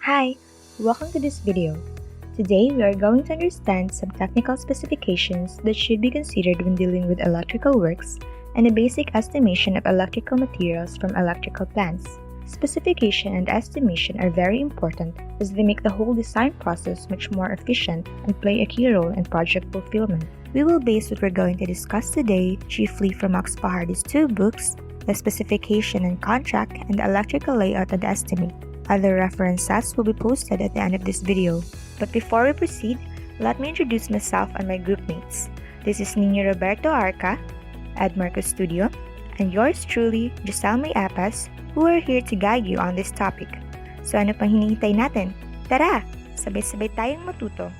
Hi, welcome to this video. Today we are going to understand some technical specifications that should be considered when dealing with electrical works and a basic estimation of electrical materials from electrical plants. Specification and estimation are very important as they make the whole design process much more efficient and play a key role in project fulfillment. We will base what we're going to discuss today chiefly from Max Pahardy's two books, The Specification and Contract and the Electrical Layout and Estimate. Other references will be posted at the end of this video. But before we proceed, let me introduce myself and my groupmates. This is Nino Roberto Arca, Ed Marcos Studio, and yours truly, Giselle May Apas, who are here to guide you on this topic. So ano pang hinihintay natin? Tara! Sabay-sabay tayong matuto.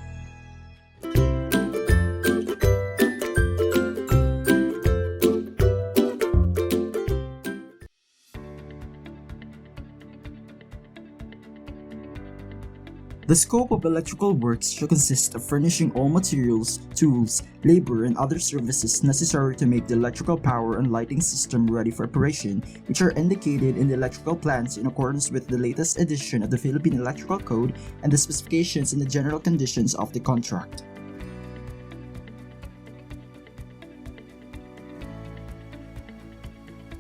The scope of electrical works shall consist of furnishing all materials, tools, labor, and other services necessary to make the electrical power and lighting system ready for operation, which are indicated in the electrical plans in accordance with the latest edition of the Philippine Electrical Code and the specifications and the general conditions of the contract.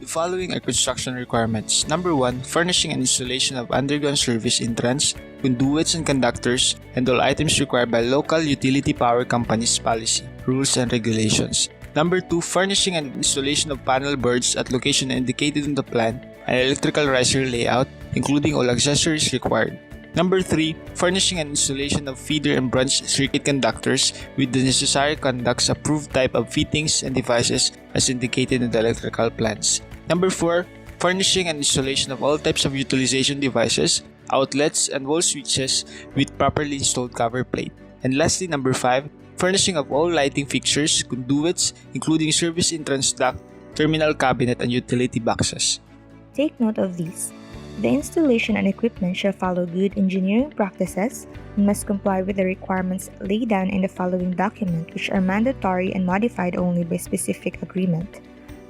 The following are construction requirements. Number 1. Furnishing and installation of underground service entrance, conduits and conductors, and all items required by local utility power companies' policy, rules, and regulations. Number 2. Furnishing and installation of panel boards at location indicated on the plan and electrical riser layout, including all accessories required. Number 3. Furnishing and installation of feeder and branch circuit conductors with the necessary conducts approved type of fittings and devices as indicated in the electrical plans. Number 4. Furnishing and installation of all types of utilization devices, outlets, and wall switches with properly installed cover plate. And lastly, number 5. Furnishing of all lighting fixtures, conduits, including service entrance duct, terminal cabinet, and utility boxes. Take note of these. The installation and equipment shall follow good engineering practices and must comply with the requirements laid down in the following document, which are mandatory and modified only by specific agreement.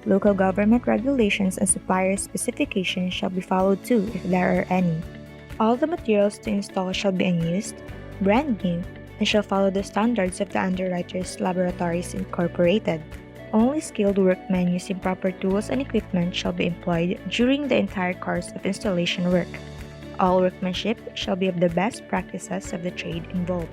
Local government regulations and supplier specifications shall be followed too if there are any. All the materials to install shall be unused, brand new, and shall follow the standards of the Underwriters Laboratories Incorporated. Only skilled workmen using proper tools and equipment shall be employed during the entire course of installation work. All workmanship shall be of the best practices of the trade involved.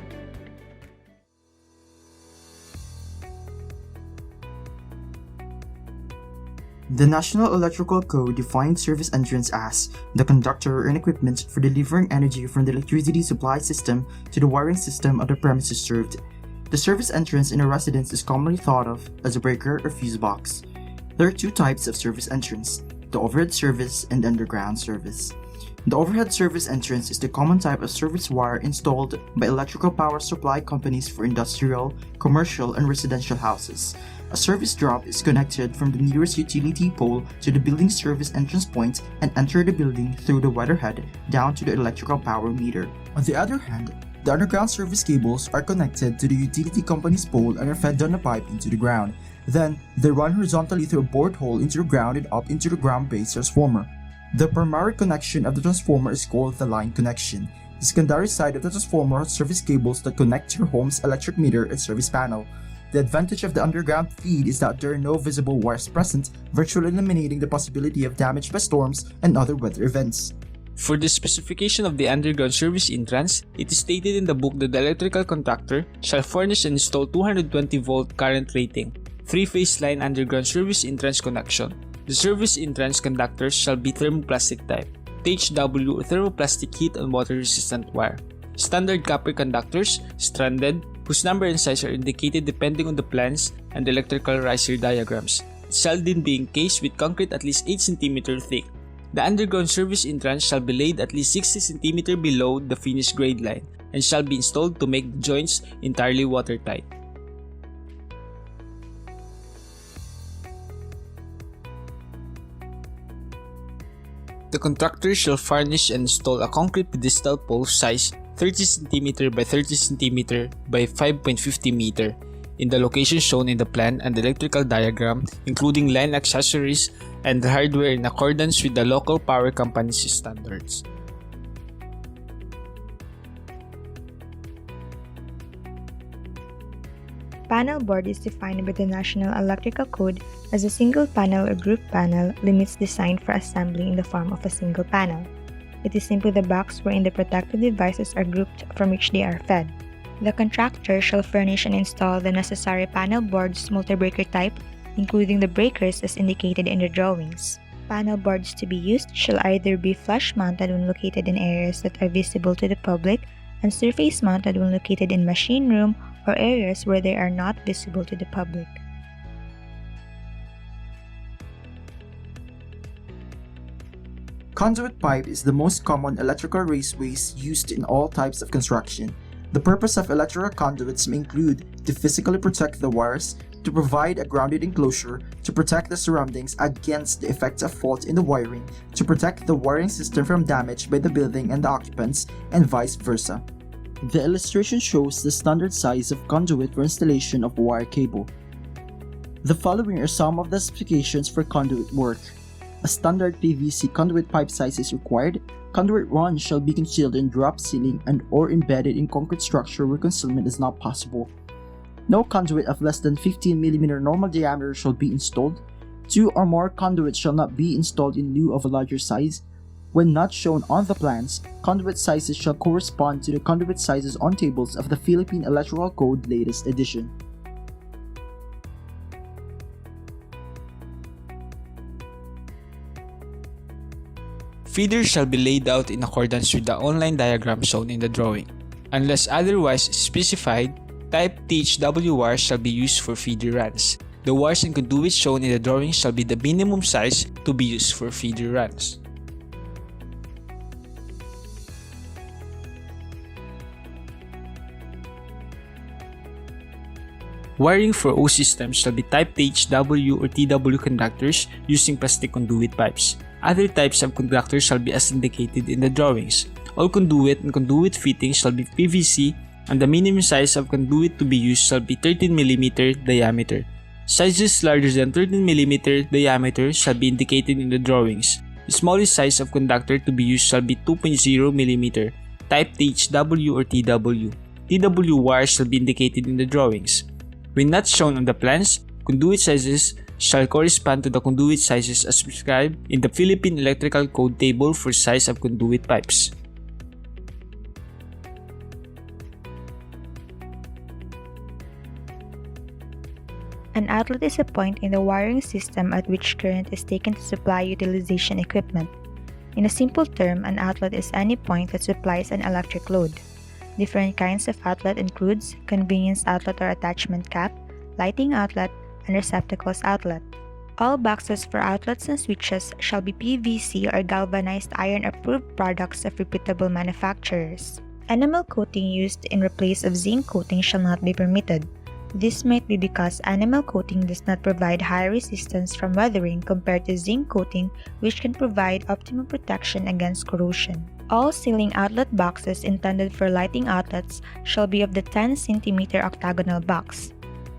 The National Electrical Code defines service entrance as the conductor and equipment for delivering energy from the electricity supply system to the wiring system of the premises served. The service entrance in a residence is commonly thought of as a breaker or fuse box. There are two types of service entrance, the overhead service and the underground service. The overhead service entrance is the common type of service wire installed by electrical power supply companies for industrial, commercial, and residential houses. A service drop is connected from the nearest utility pole to the building service entrance point and enter the building through the weatherhead down to the electrical power meter. On the other hand, the underground service cables are connected to the utility company's pole and are fed down a pipe into the ground. Then, they run horizontally through a bored hole into the ground and up into the ground-based transformer. The primary connection of the transformer is called the line connection. The secondary side of the transformer has service cables that connect to your home's electric meter and service panel. The advantage of the underground feed is that there are no visible wires present, virtually eliminating the possibility of damage by storms and other weather events. For the specification of the underground service entrance, it is stated in the book that the electrical contractor shall furnish and install 220-volt current rating, 3-phase line underground service entrance connection. The service entrance conductors shall be thermoplastic type, THW or thermoplastic heat and water resistant wire. Standard copper conductors, stranded, whose number and size are indicated depending on the plans and the electrical riser diagrams. It shall then be encased with concrete at least 8 cm thick. The underground service entrance shall be laid at least 60 cm below the finished grade line and shall be installed to make the joints entirely watertight. The contractor shall furnish and install a concrete pedestal pole size 30 cm by 30 cm by 5.50 meter in the location shown in the plan and the electrical diagram, including line accessories and hardware in accordance with the local power company's standards. panel board is defined by the National Electrical Code as a single panel or group panel, limits designed for assembly in the form of a single panel. It is simply the box wherein the protective devices are grouped from which they are fed. The contractor shall furnish and install the necessary panel boards multi-breaker type, including the breakers as indicated in the drawings. Panel boards to be used shall either be flush-mounted when located in areas that are visible to the public and surface-mounted when located in machine room or areas where they are not visible to the public. Conduit pipe is the most common electrical raceways used in all types of construction. The purpose of electrical conduits may include to physically protect the wires, to provide a grounded enclosure, to protect the surroundings against the effects of fault in the wiring, to protect the wiring system from damage by the building and the occupants, and vice versa. The illustration shows the standard size of conduit for installation of wire cable. The following are some of the specifications for conduit work. A standard PVC conduit pipe size is required. Conduit run shall be concealed in drop ceiling and or embedded in concrete structure where concealment is not possible. No conduit of less than 15 mm normal diameter shall be installed. 2 or more conduits shall not be installed in lieu of a larger size. When not shown on the plans, conduit sizes shall correspond to the conduit sizes on tables of the Philippine Electrical Code latest edition. Feeders shall be laid out in accordance with the online diagram shown in the drawing. Unless otherwise specified, type THW wires shall be used for feeder runs. The wires and conduits shown in the drawing shall be the minimum size to be used for feeder runs. Wiring for O systems shall be type THW or TW conductors using plastic conduit pipes. Other types of conductors shall be as indicated in the drawings. All conduit and conduit fittings shall be PVC, and the minimum size of conduit to be used shall be 13 mm diameter. Sizes larger than 13 mm diameter shall be indicated in the drawings. The smallest size of conductor to be used shall be 2.0 mm, type THW or TW. TW wires shall be indicated in the drawings. When not shown on the plans, conduit sizes shall correspond to the conduit sizes as prescribed in the Philippine Electrical Code table for size of conduit pipes. An outlet is a point in the wiring system at which current is taken to supply utilization equipment. In a simple term, an outlet is any point that supplies an electric load. Different kinds of outlet includes convenience outlet or attachment cap, lighting outlet, and receptacles outlet. All boxes for outlets and switches shall be PVC or galvanized iron approved products of reputable manufacturers. Enamel coating used in replace of zinc coating shall not be permitted. This might be because enamel coating does not provide high resistance from weathering compared to zinc coating, which can provide optimum protection against corrosion. All ceiling outlet boxes intended for lighting outlets shall be of the 10 cm octagonal box.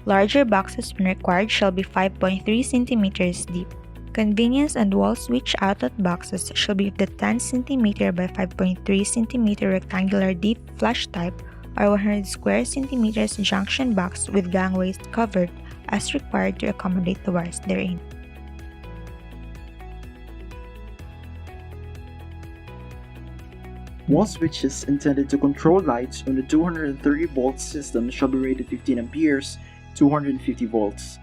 Larger boxes when required shall be 5.3 cm deep. Convenience and wall switch outlet boxes shall be of the 10 cm by 5.3 cm rectangular deep flush type or 100 square centimeters junction box with gangways covered as required to accommodate the wires therein. Wall switches intended to control lights on the 230 volt system shall be rated 15 amperes, 250 volts.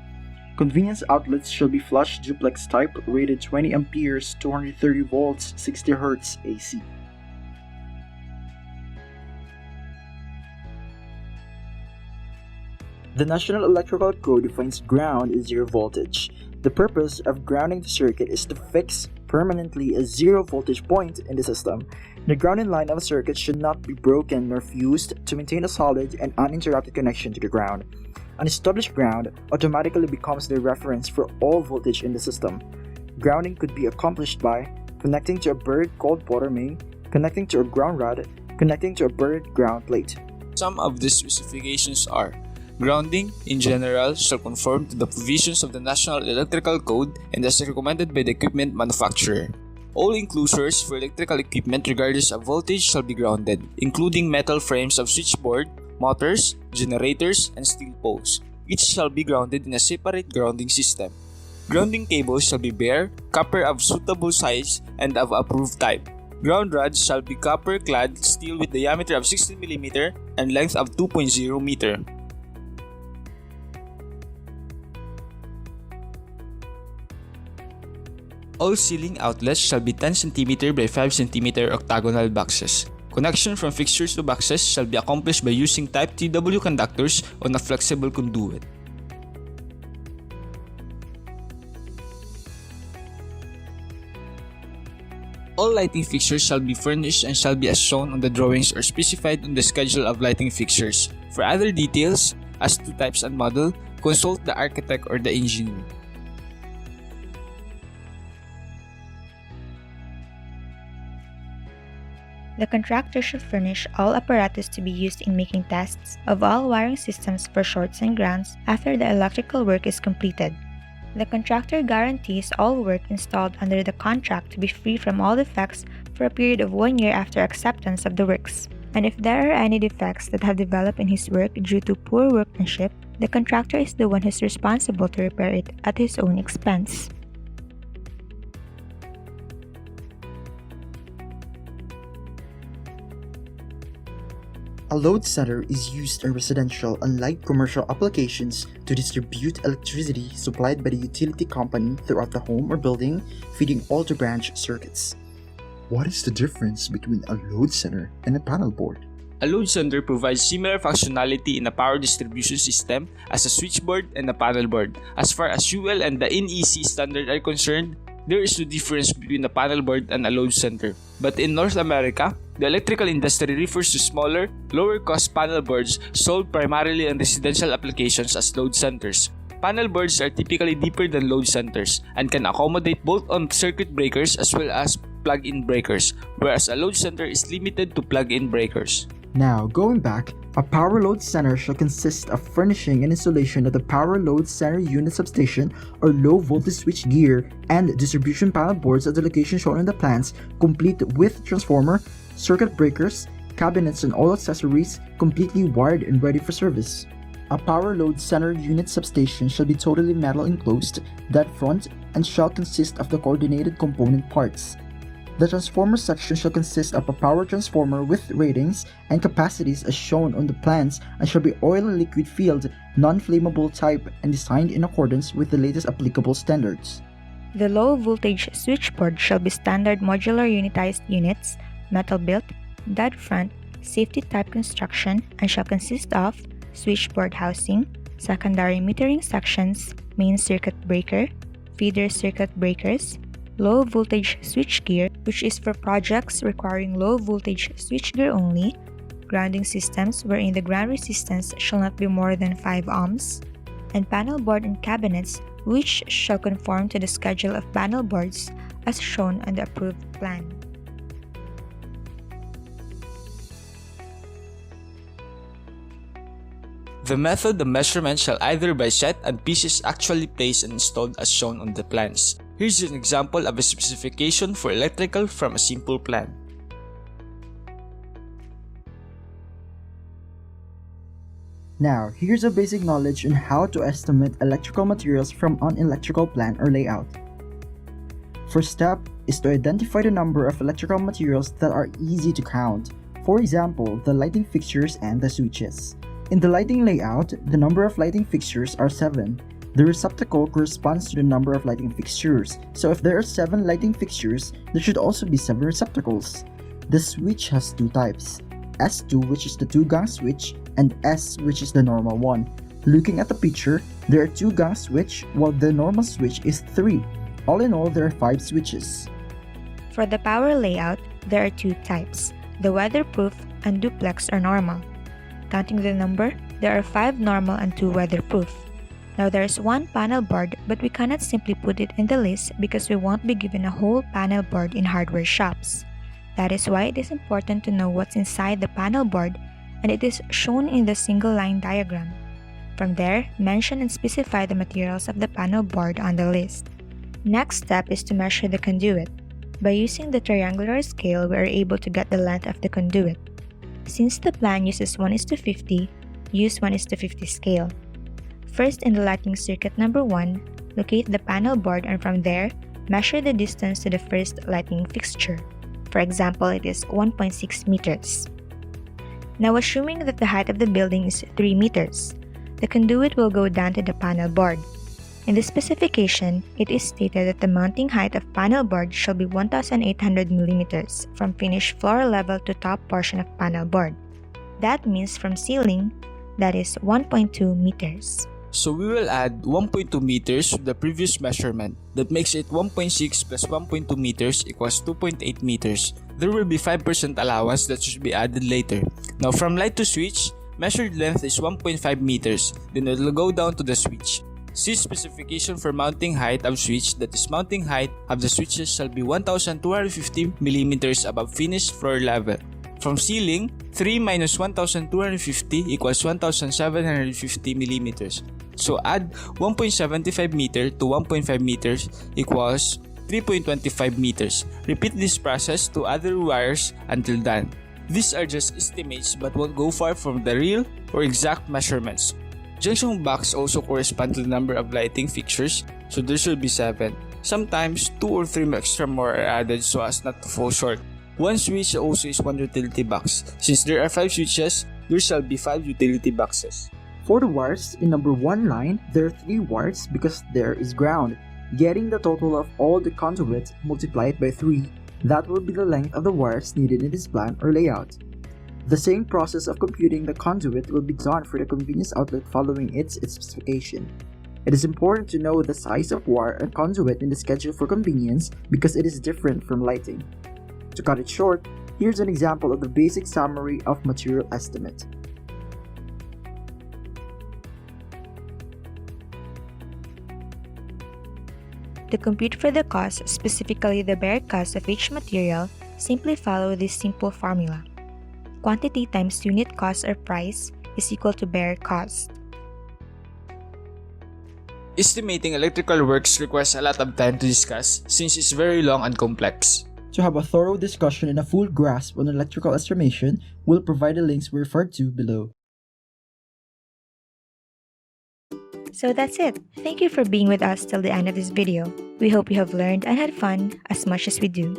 Convenience outlets shall be flush duplex type rated 20 amperes, 230 volts, 60 Hz AC. The National Electrical Code defines ground as zero voltage. The purpose of grounding the circuit is to fix permanently a zero voltage point in the system. The grounding line of a circuit should not be broken nor fused to maintain a solid and uninterrupted connection to the ground. An established ground automatically becomes the reference for all voltage in the system. Grounding could be accomplished by connecting to a buried cold water main, connecting to a ground rod, connecting to a buried ground plate. Some of the specifications are: grounding, in general, shall conform to the provisions of the National Electrical Code and as recommended by the equipment manufacturer. All enclosures for electrical equipment regardless of voltage shall be grounded, including metal frames of switchboard, motors, generators, and steel poles. Each shall be grounded in a separate grounding system. Grounding cables shall be bare, copper of suitable size and of approved type. Ground rods shall be copper-clad steel with diameter of 16 mm and length of 2.0 meter. All ceiling outlets shall be 10 cm by 5 cm octagonal boxes. Connection from fixtures to boxes shall be accomplished by using type TW conductors on a flexible conduit. All lighting fixtures shall be furnished and shall be as shown on the drawings or specified on the schedule of lighting fixtures. For other details, as to types and model, consult the architect or the engineer. The contractor should furnish all apparatus to be used in making tests of all wiring systems for shorts and grounds after the electrical work is completed. The contractor guarantees all work installed under the contract to be free from all defects for a period of 1 year after acceptance of the works. And if there are any defects that have developed in his work due to poor workmanship, the contractor is the one who is responsible to repair it at his own expense. A load center is used in residential and light commercial applications to distribute electricity supplied by the utility company throughout the home or building, feeding all the branch circuits. What is the difference between a load center and a panel board? A load center provides similar functionality in a power distribution system as a switchboard and a panel board. As far as UL and the NEC standard are concerned, there is no difference between a panel board and a load center. But in North America, the electrical industry refers to smaller, lower-cost panel boards sold primarily in residential applications as load centers. Panel boards are typically deeper than load centers and can accommodate both on-circuit breakers as well as plug-in breakers, whereas a load center is limited to plug-in breakers. Now, going back, a power load center shall consist of furnishing and installation of the power load center unit substation or low voltage switch gear and distribution panel boards at the location shown in the plans, complete with transformer, circuit breakers, cabinets and all accessories, completely wired and ready for service. A power load center unit substation shall be totally metal enclosed, dead front, and shall consist of the coordinated component parts. The transformer section shall consist of a power transformer with ratings and capacities as shown on the plans and shall be oil and liquid filled, non-flammable type and designed in accordance with the latest applicable standards. The low voltage switchboard shall be standard modular unitized units, metal built, dead front, safety type construction and shall consist of switchboard housing, secondary metering sections, main circuit breaker, feeder circuit breakers, low voltage switchgear, which is for projects requiring low voltage switchgear only, grounding systems wherein the ground resistance shall not be more than 5 ohms, and panel board and cabinets which shall conform to the schedule of panel boards as shown on the approved plan. The method of measurement shall either by set and pieces actually placed and installed as shown on the plans. Here's an example of a specification for electrical from a simple plan. Now, here's a basic knowledge on how to estimate electrical materials from an electrical plan or layout. First step is to identify the number of electrical materials that are easy to count. For example, the lighting fixtures and the switches. In the lighting layout, the number of lighting fixtures are 7. The receptacle corresponds to the number of lighting fixtures, so if there are 7 lighting fixtures, there should also be 7 receptacles. The switch has 2 types, S2 which is the 2-gang switch and S which is the normal one. Looking at the picture, there are 2-gang switch while the normal switch is 3. All in all, there are 5 switches. For the power layout, there are 2 types, the weatherproof and duplex or normal. Counting the number, there are 5 normal and 2 weatherproof. Now there is 1 panel board, but we cannot simply put it in the list because we won't be given a whole panel board in hardware shops. That is why it is important to know what's inside the panel board, and it is shown in the single line diagram. From there, mention and specify the materials of the panel board on the list. Next step is to measure the conduit. By using the triangular scale, we are able to get the length of the conduit. Since the plan uses 1:50, use 1:50 scale. First, in the lighting circuit number 1, locate the panel board and from there, measure the distance to the first lighting fixture. For example, it is 1.6 meters. Now, assuming that the height of the building is 3 meters, the conduit will go down to the panel board. In the specification, it is stated that the mounting height of panel board shall be 1,800 millimeters from finished floor level to top portion of panel board. That means from ceiling, that is 1.2 meters. So we will add 1.2 meters to the previous measurement. That makes it 1.6 plus 1.2 meters equals 2.8 meters. There will be 5% allowance that should be added later. Now from light to switch, measured length is 1.5 meters. Then it will go down to the switch. See specification for mounting height of switch, that is mounting height of the switches shall be 1,250 millimeters above finished floor level. From ceiling, 3 minus 1,250 equals 1,750 millimeters. So add 1.75 meter to 1.5 meters equals 3.25 meters. Repeat this process to other wires until done. These are just estimates but won't go far from the real or exact measurements. Junction box also correspond to the number of lighting fixtures, so there should be 7. Sometimes 2 or 3 extra more are added so as not to fall short. One switch also is one utility box. Since there are 5 switches, there shall be 5 utility boxes. For the wires in number 1 line, there are 3 wires because there is ground. Getting the total of all the conduit, multiply it by 3. That will be the length of the wires needed in this plan or layout. The same process of computing the conduit will be done for the convenience outlet following its specification. It is important to know the size of wire and conduit in the schedule for convenience because it is different from lighting. To cut it short, here's an example of the basic summary of material estimate. To compute for the cost, specifically the bare cost of each material, simply follow this simple formula. Quantity times unit cost or price is equal to bare cost. Estimating electrical works requires a lot of time to discuss since it's very long and complex. To have a thorough discussion and a full grasp on electrical estimation, we'll provide the links we referred to below. So that's it. Thank you for being with us till the end of this video. We hope you have learned and had fun as much as we do.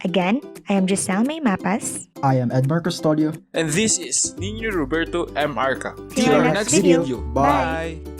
Again, I am Giselle May Mapas. I am Edmar Custodio. And this is Nino Roberto M. Arca. Till our next video. Bye!